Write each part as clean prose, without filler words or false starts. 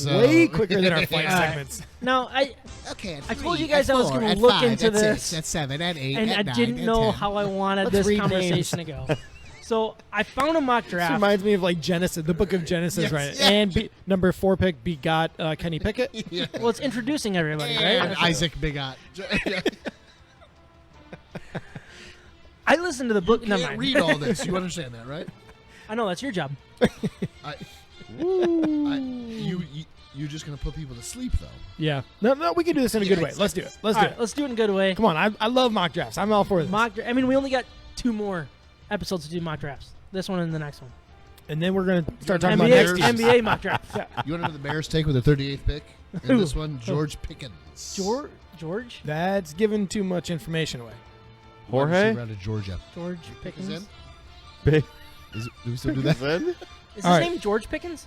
way quicker than our flight segments. Now, I told you guys at I was 4, going at to look 5, into at this. 6, at 7, at 8, and at I 9, didn't at know 10. how I wanted Let's this read conversation to go. So I found a mock This draft. reminds me of like Genesis, the book of Genesis, Yes, right? yeah. And number 4 pick begot Kenny Pickett. Yeah. Well, it's introducing everybody, And right? Isaac Bigot. I listened to the book. Never Can't mind. read all this. You understand that, right? I know that's your job. You're just gonna put people to sleep, though. Yeah. No, we can do this in a good way. Let's do it. Let's All do right, it. let's do it in a good way. Come on, I love mock drafts. I'm all for this. I mean, we only got 2 more episodes to do mock drafts. This one and the next one. And then we're gonna start talking about next teams. NBA mock drafts. Yeah. You want to know the Bears take with their 38th pick? And this one, George Pickens. George? That's giving too much information away. Jorge? Around to Georgia. George Pickens. Is Big. Do we still do that? Is his All right. name George Pickens?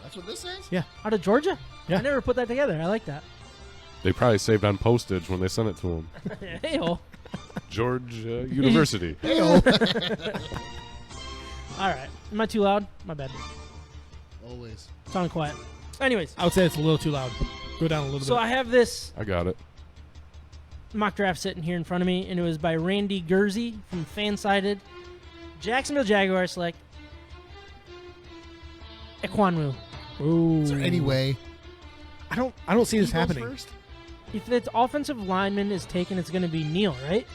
That's what this says? Yeah. Out of Georgia? Yeah. I never put that together. I like that. They probably saved on postage when they sent it to him. Hey-o. George University. Hey-o. All right. Am I too loud? My bad. Always. Sound quiet. Anyways, I would say it's a little too loud. Go down a little so bit. I have this I got it. mock draft sitting here in front of me, and it was by Randy Gurzy from Fansided. Jacksonville Jaguars select Equanwu. Ooh. Is there any way? I don't see this he goes happening. first? If the offensive lineman is taken, it's going to be Neal, right?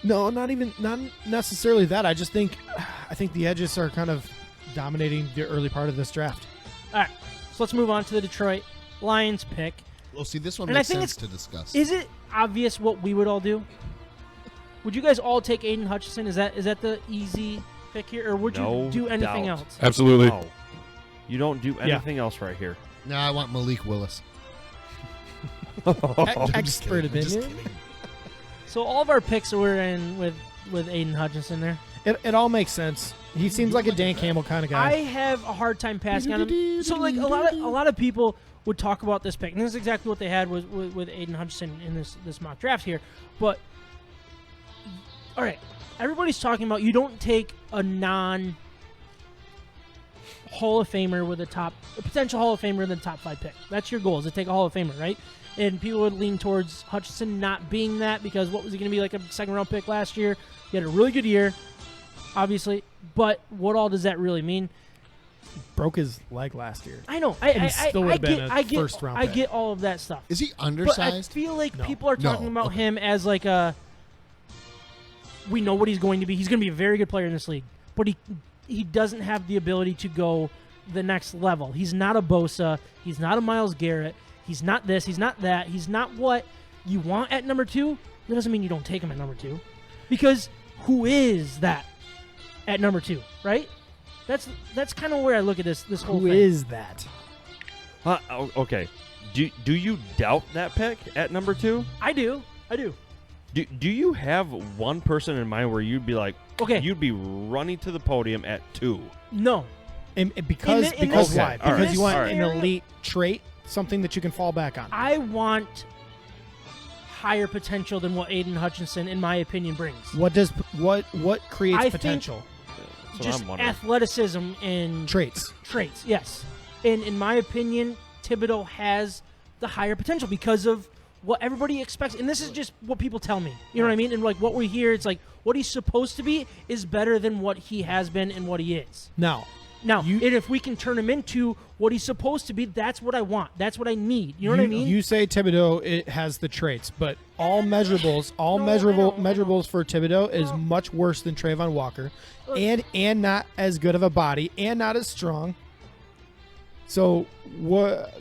No, not necessarily that. I think the edges are kind of dominating the early part of this draft. All right. So let's move on to the Detroit Lions pick. Well, see, this one And I makes think sense it's- to discuss. Is it obvious what we would all do? Would you guys all take Aiden Hutchinson? Is that the easy pick here, or would you No do anything doubt. else? Absolutely. No. You don't do anything else right here. No, I want Malik Willis. Expert I'm just opinion. kidding. So all of our picks were in with Aiden Hutchinson there. It all makes sense. He seems like a Dan Campbell kind of guy. I have a hard time passing on him. So like a lot of people would talk about this pick, and this is exactly what they had with Aiden Hutchinson in this mock draft here. But all right, everybody's talking about you don't take a non Hall of Famer with a potential Hall of Famer in the top 5 pick. That's your goal, is to take a Hall of Famer, right? And people would lean towards Hutchinson not being that because what was he going to be, like a second-round pick last year? He had a really good year, obviously, but what all does that really mean? Broke his leg last year. I know. And he still would have been a first-round I pick. get all of that stuff. Is he But I undersized? feel like No. people are talking No. about Okay. him as like we know what he's going to be. He's going to be a very good player in this league, but he doesn't have the ability to go the next level. He's not a Bosa. He's not a Myles Garrett. He's not this. He's not that. He's not what you want at number 2. That doesn't mean you don't take him at number 2, because who is that at number 2, right? That's kind of where I look at this whole Who thing. is that? Okay. Do you doubt that pick at number 2? I do. Do you have one person in mind where you'd be like, Okay. you'd be running to the podium at 2? No. And because In because this- why? all right, Because you want all right. an elite trait, something that you can fall back on. I want higher potential than what Aiden Hutchinson, in my opinion, brings. What creates I think- potential? That's what Just I'm wondering. athleticism and Traits. traits, yes. And in my opinion, Thibodeau has the higher potential because of what everybody expects. And this is just what people tell me. You know what I mean? And like what we hear, it's like what he's supposed to be is better than what he has been and what he is. Now, Now, and if we can turn him into what he's supposed to be, that's what I want. That's what I need. You know what I mean? You say Thibodeau it has the traits, but all measurables, measurables for Thibodeau is much worse than Trayvon Walker, and not as good of a body, and not as strong. So what?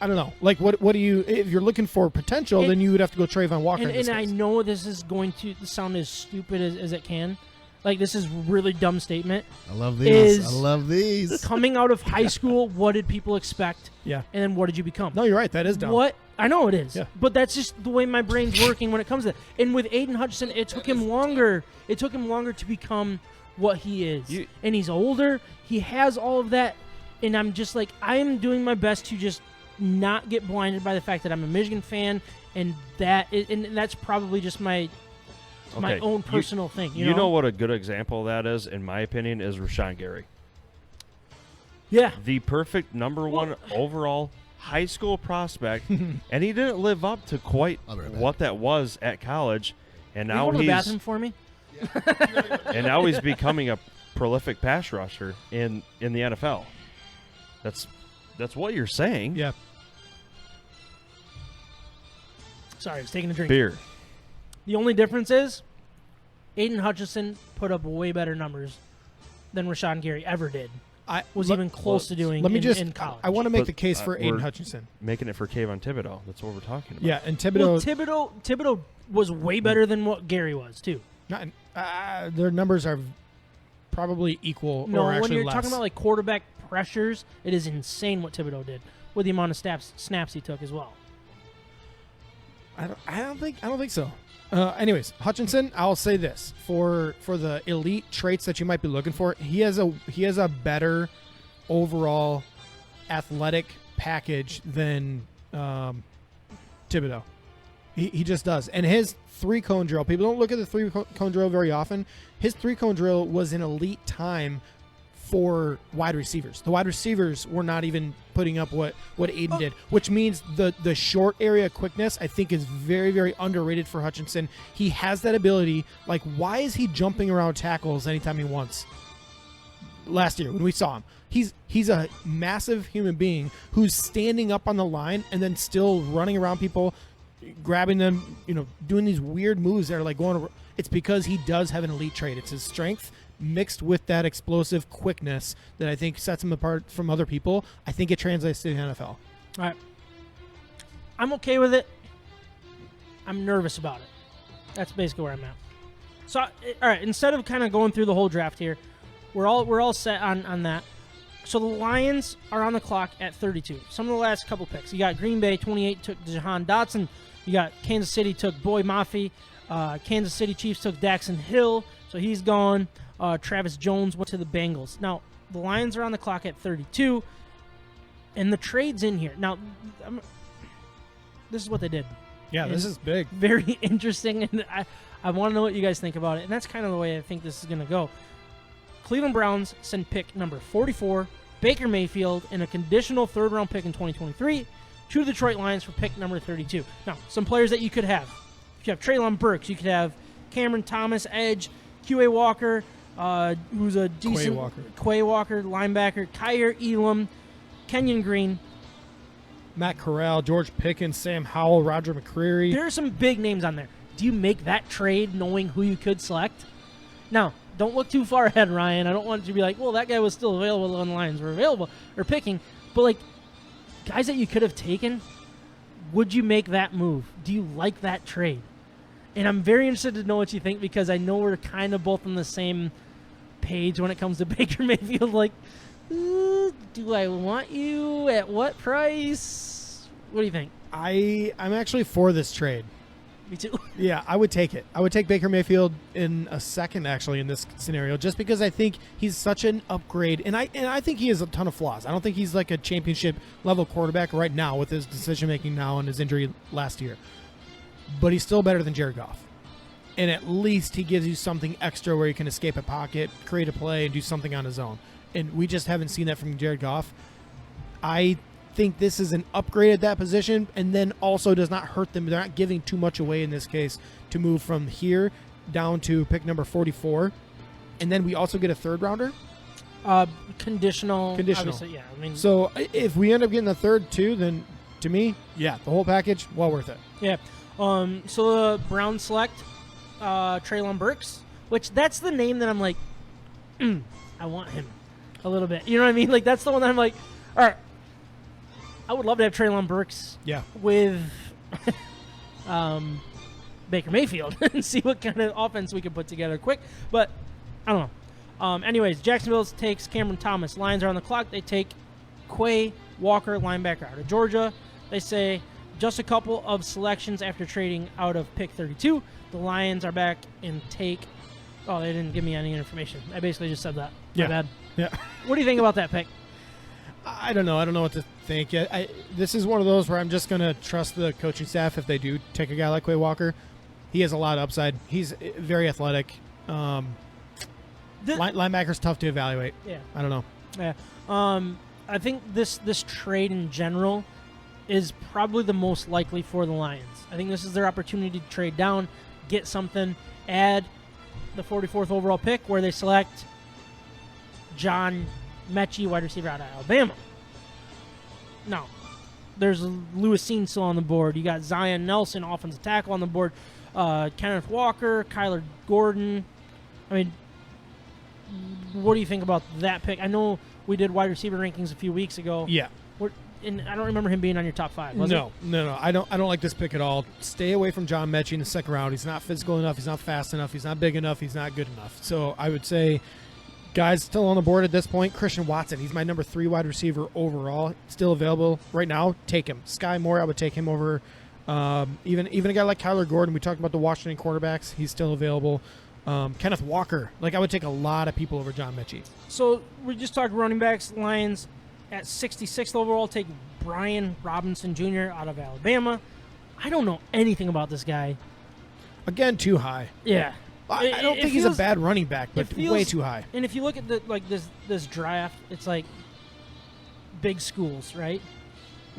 I don't know. Like what do you? If you're looking for potential, then you would have to go Trayvon Walker. in this And I case. know this is going to sound as stupid as it can. Like, this is really dumb statement. I love these. Is I love these. Coming out of high school, what did people expect? Yeah. And then what did you become? No, you're right. That is dumb. What? I know it is. Yeah. But that's just the way my brain's working when it comes to that. And with Aiden Hutchinson, it took him longer. It took him longer to become what he is. And he's older. He has all of that. And I'm just like, I am doing my best to just not get blinded by the fact that I'm a Michigan fan, and that's probably just my own personal thing. You know what a good example of that is, in my opinion, is Rashawn Gary. Yeah. the perfect number one overall high school prospect, and he didn't live up to quite I'll be right back. what that was at college. And Can you now go to the he's bathroom for me? becoming a prolific pass rusher in the NFL. That's what you're saying. Yeah. Sorry, I was taking a drink. Beer. The only difference is Aiden Hutchinson put up way better numbers than Rashawn Gary ever did. Was even close to doing Let me in college. I want to make But, the case for Aiden we're- Hutchinson. Making it for Kayvon Thibodeau. That's what we're talking about. Yeah, and Well, Thibodeau. Thibodeau was way better than what Gary was too. Not, their numbers are probably equal No, or actually when you're less. talking about like quarterback pressures, it is insane what Thibodeau did with the amount of snaps he took as well. I don't think so. Anyways, Hutchinson, I'll say this for the elite traits that you might be looking for, he has a better overall athletic package than Thibodeau. He just does. And his 3-cone drill, people don't look at the 3-cone drill very often. His 3-cone drill was an elite time for wide receivers. The wide receivers were not even putting up what Aiden did, which means the short area quickness, I think, is very, very underrated for Hutchinson. He has that ability. Like, why is he jumping around tackles anytime he wants? Last year when we saw him, he's a massive human being who's standing up on the line and then still running around people, grabbing them, doing these weird moves that are like going. It's because he does have an elite trait. It's his strength mixed with that explosive quickness that I think sets him apart from other people. I think it translates to the NFL. All right. I'm okay with it. I'm nervous about it. That's basically where I'm at. So, all right, instead of kind of going through the whole draft here, we're all set on that. So the Lions are on the clock at 32. Some of the last couple picks. You got Green Bay, 28, took Jahan Dotson. You got Kansas City, took Boy Mafe. Kansas City Chiefs took Daxon Hill, so he's gone. Travis Jones went to the Bengals. Now, the Lions are on the clock at 32, and the trade's in here. Now, this is what they did. Yeah, this is big. Very interesting, and I want to know what you guys think about it, and that's kind of the way I think this is going to go. Cleveland Browns send pick number 44, Baker Mayfield, and a conditional third-round pick in 2023 to the Detroit Lions for pick number 32. Now, some players that you could have. If you have Treylon Burks, you could have Cameron Thomas, edge, Q.A. Walker, who's a decent Quay Walker linebacker, Kyer Elam, Kenyon Green, Matt Corral, George Pickens, Sam Howell, Roger McCreary. There are some big names on there. Do you make that trade knowing who you could select? Now, don't look too far ahead, Ryan. I don't want you to be like, well, that guy was still available when the Lions were available or picking. But, like, guys that you could have taken, would you make that move? Do you like that trade? And I'm very interested to know what you think because I know we're kind of both on the same page when it comes to Baker Mayfield. Like, do I want you? At what price? What do you think? I'm actually for this trade. Me too. Yeah, I would take it. I would take Baker Mayfield in a second, actually, in this scenario, just because I think he's such an upgrade, and I think he has a ton of flaws. I don't think he's like a championship level quarterback right now with his decision making now and his injury last year, but he's still better than Jared Goff, and at least he gives you something extra where he can escape a pocket, create a play, and do something on his own. And we just haven't seen that from Jared Goff. I think this is an upgrade at that position, and then also does not hurt them. They're not giving too much away in this case to move from here down to pick number 44, and then we also get a third rounder. Conditional. Obviously, yeah. I mean, so if we end up getting a third too, then to me, yeah, the whole package, well worth it. yeah. So the Browns select Treylon Burks, which that's the name that I'm like, I want him a little bit. You know what I mean? Like that's the one that I'm like, all right. I would love to have Treylon Burks with Baker Mayfield and see what kind of offense we can put together quick. But I don't know. Anyways, Jacksonville takes Cameron Thomas. Lions are on the clock. They take Quay Walker, linebacker out of Georgia. They say just a couple of selections after trading out of pick 32. The Lions are back and take – oh, they didn't give me any information. I basically just said that. My bad. Yeah. What do you think about that pick? I don't know. I don't know what to think yet. This is one of those where I'm just going to trust the coaching staff if they do take a guy like Quay Walker. He has a lot of upside. He's very athletic. Linebacker's tough to evaluate. Yeah. I don't know. Yeah. I think this trade in general is probably the most likely for the Lions. I think this is their opportunity to trade down, get something, add the 44th overall pick where they select John Mechie, wide receiver out of Alabama. No. There's Lewis Seen still on the board. You got Zion Nelson, offensive tackle, on the board. Kenneth Walker, Kyler Gordon. I mean, what do you think about that pick? I know we did wide receiver rankings a few weeks ago. Yeah. And I don't remember him being on your top 5. Was No. I don't like this pick at all. Stay away from John Mechie in the second round. He's not physical enough. He's not fast enough. He's not big enough. He's not good enough. So I would say, guys still on the board at this point, Christian Watson. He's my number 3 wide receiver overall. Still available right now. Take him. Sky Moore, I would take him over even a guy like Kyler Gordon. We talked about the Washington quarterbacks. He's still available. Kenneth Walker. I would take a lot of people over John Mechie. So we just talked running backs. Lions at 66th overall take Brian Robinson Jr. out of Alabama. I don't know anything about this guy. Again, too high. Yeah. I don't think he's a bad running back, but way too high. And if you look at this draft, it's like big schools, right?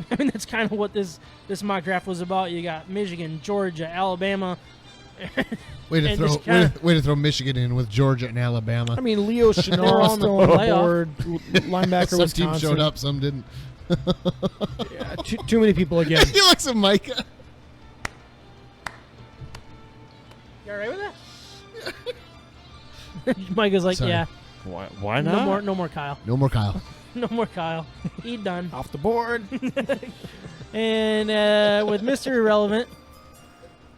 I mean, that's kind of what this mock draft was about. You got Michigan, Georgia, Alabama. Way to throw Michigan in with Georgia and Alabama. I mean, Leo Chenal still on the board. Linebacker, some Wisconsin. teams showed up, some didn't. Yeah, too many people again. He looks at Micah. You all right with that? Micah's like, Sorry. yeah. Why not? No more Kyle. No more Kyle. No more Kyle. He done. Off the board. And with Mr. Irrelevant,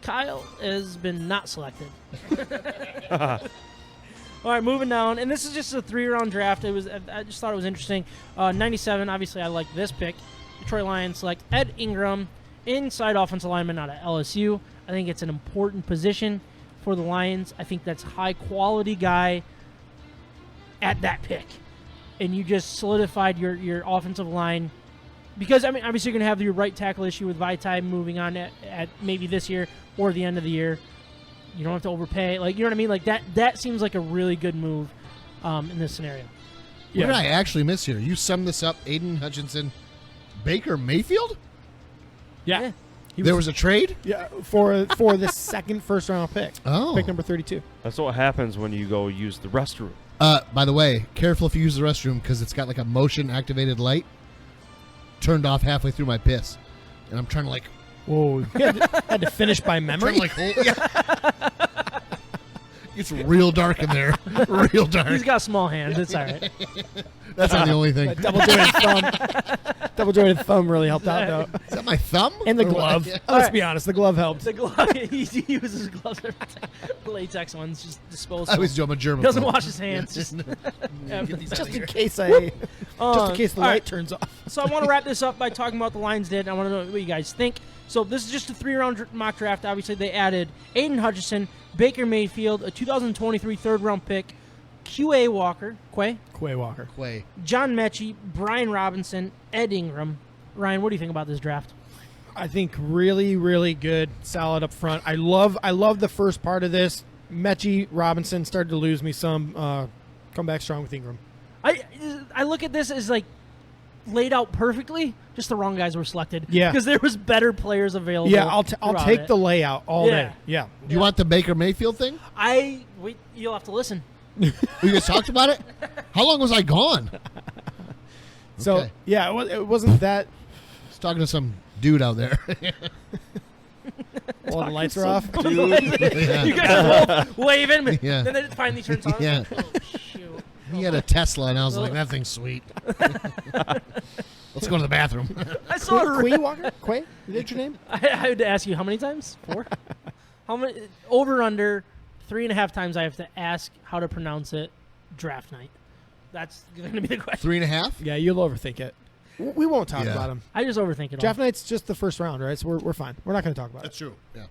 Kyle has been not selected. All right, moving down, and this is just a 3-round draft. I just thought it was interesting. 97, obviously, I like this pick. Detroit Lions select Ed Ingram, inside offensive lineman out of LSU. I think it's an important position for the Lions. I think that's high quality guy at that pick, and you just solidified your offensive line. Because, I mean, obviously you're going to have your right tackle issue with Vaitai moving on at maybe this year or the end of the year. You don't have to overpay. You know what I mean? That seems like a really good move in this scenario. What did I actually miss here? You summed this up, Aiden Hutchinson, Baker Mayfield? Yeah. There was a trade? Yeah, for the second first-round pick. Oh. Pick number 32. That's what happens when you go use the restroom. By the way, careful if you use the restroom because it's got like a motion-activated light turned off halfway through my piss. And I'm trying to Whoa. Had to finish by memory? It's real dark in there. Real dark. He's got small hands. It's all right. That's not the only thing. Double jointed thumb really helped out, though. Is that my thumb? And the Or what? glove. Yeah. Let's be honest, the glove helped. The glove. He uses gloves every time. Latex ones, just disposable. I always do. I'm a German. Doesn't wash his hands. Just Just in case the light right. turns off. So I want to wrap this up by talking about the Lions did. I want to know what you guys think. So this is just a 3-round mock draft. Obviously, they added Aiden Hutchinson, Baker Mayfield, a 2023 third-round pick, Quay Walker, John Mechie, Brian Robinson, Ed Ingram. Ryan, what do you think about this draft? I think really, really good, solid up front. I love the first part of this. Mechie, Robinson started to lose me some. Come back strong with Ingram. I look at this as laid out perfectly. Just the wrong guys were selected. Yeah, because there was better players available. Yeah, I'll take the layout all day. Yeah. Do you want the Baker Mayfield thing? You'll have to listen. You guys talked about it? How long was I gone? So Okay. yeah, it wasn't that. I was talking to some dude out there. While the lights are off. Yeah. You guys are both waving, but Yeah. then it finally turns on. Yeah. Oh, shoot. He had a Tesla, and I was like, that thing's sweet. Let's go to the bathroom. I saw a Quay Walker? Quay? Is that your name? I had to ask you how many times? 4? How many? Over under 3.5 times. I have to ask how to pronounce it. Draft night. That's going to be the question. 3.5? Yeah, you'll overthink it. We won't talk Yeah. about him. I just overthink it. Draft all. night's just the first round, right? So we're fine. We're not going to talk about it. That's true. Yeah.